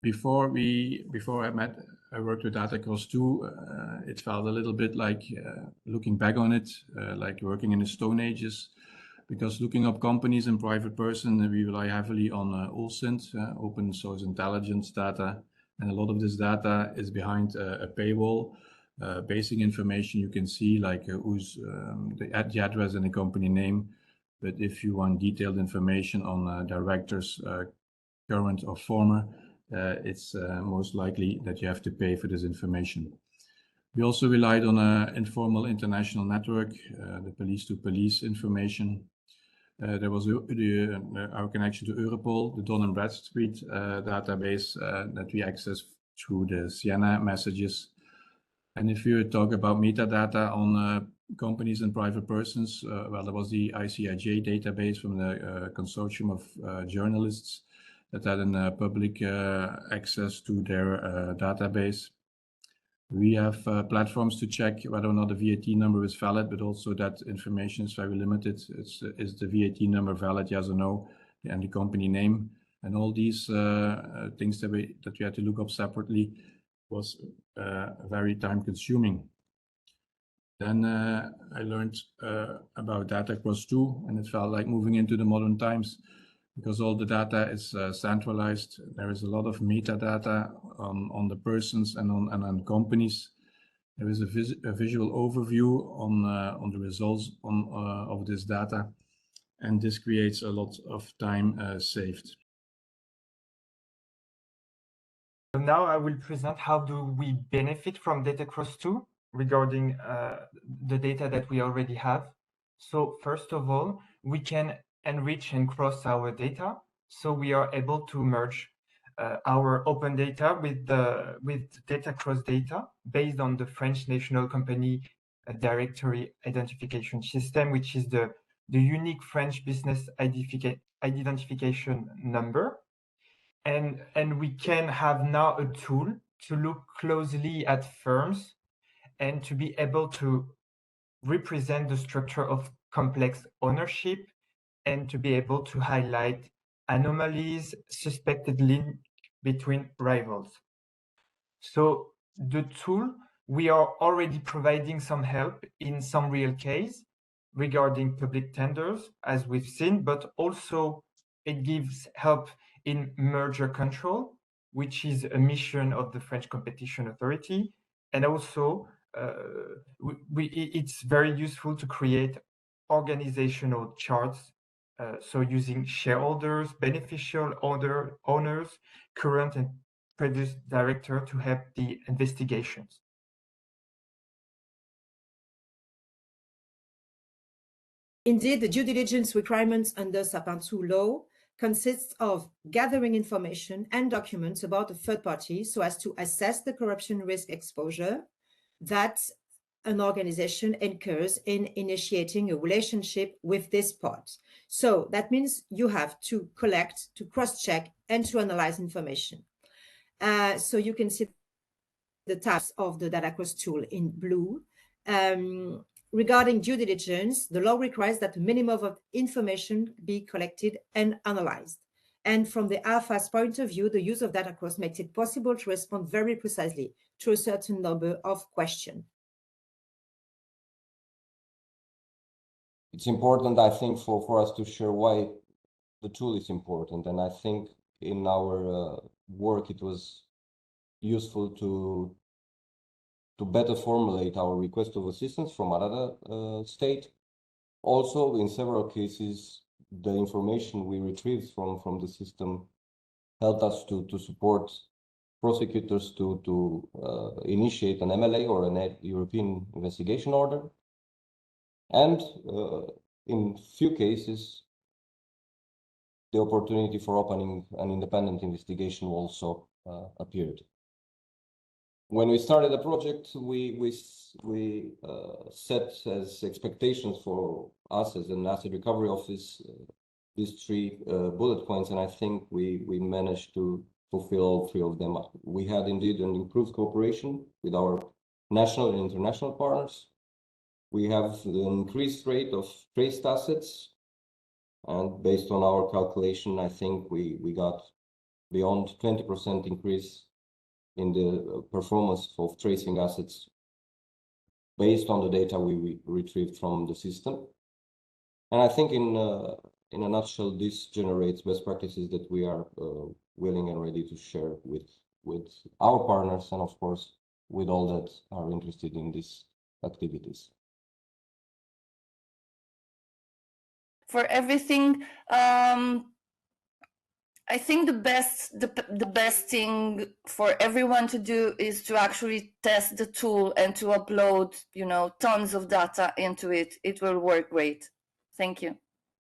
Before I worked with DATACROS II, it felt a little bit like, looking back on it, like working in the Stone Ages, because looking up companies and private person, we rely heavily on OSINT, open source intelligence data, and a lot of this data is behind a paywall. Basic information you can see, like who's the address and the company name, but if you want detailed information on directors, current or former, it's most likely that you have to pay for this information. We also relied on an informal international network, the police-to-police information. There was our connection to Europol, the Dun & Bradstreet database that we access through the Sienna messages. And if you talk about metadata on companies and private persons, well, there was the ICIJ database from the consortium of journalists that had a public access to their database. We have platforms to check whether or not the VAT number is valid, but also that information is very limited. Is the VAT number valid, yes or no, and the company name, and all these things that we had to look up separately was very time consuming. Then I learned about DATACROS II, and it felt like moving into the modern times, because all the data is centralized. There is a lot of metadata on the persons and on companies. There is a visual overview on the results of this data, and this creates a lot of time saved. Now I will present how do we benefit from DATACROS II regarding the data that we already have. So first of all, we can enrich and cross our data. So we are able to merge our open data with DATACROS data based on the French National Company Directory Identification System, which is the unique French business identification number. And we can have now a tool to look closely at firms and to be able to represent the structure of complex ownership and to be able to highlight anomalies, suspected link between rivals. So the tool, we are already providing some help in some real case regarding public tenders, as we've seen, but also it gives help in merger control, which is a mission of the French Competition Authority. And also, it's very useful to create organizational charts. So using shareholders, beneficial owners, current and previous director to help the investigations. Indeed, the due diligence requirements under Sapin II law consists of gathering information and documents about a third party so as to assess the corruption risk exposure that an organization incurs in initiating a relationship with this part. So that means you have to collect, to cross-check, and to analyze information. So you can see the tabs of the DATACROS tool in blue. Regarding due diligence, the law requires that a minimum of information be collected and analyzed. And from the AFAS point of view, the use of DATACROS makes it possible to respond very precisely to a certain number of questions. It's important, I think, for us to share why the tool is important. And I think in our work, it was useful to better formulate our request of assistance from another state. Also, in several cases, the information we retrieved from the system helped us to support prosecutors to initiate an MLA or a European investigation order. And in few cases, the opportunity for opening an independent investigation also appeared. When we started the project, we set as expectations for us as an asset recovery office these 3 bullet points, and I think we managed to fulfill all 3 of them. We had indeed an improved cooperation with our national and international partners. We have the increased rate of traced assets, and based on our calculation, I think we got beyond 20% increase in the performance of tracing assets based on the data we retrieved from the system. And I think in a nutshell, this generates best practices that we are willing and ready to share with our partners and, of course, with all that are interested in these activities. For everything, I think the best thing for everyone to do is to actually test the tool and to upload, tons of data into it. It will work great. Thank you.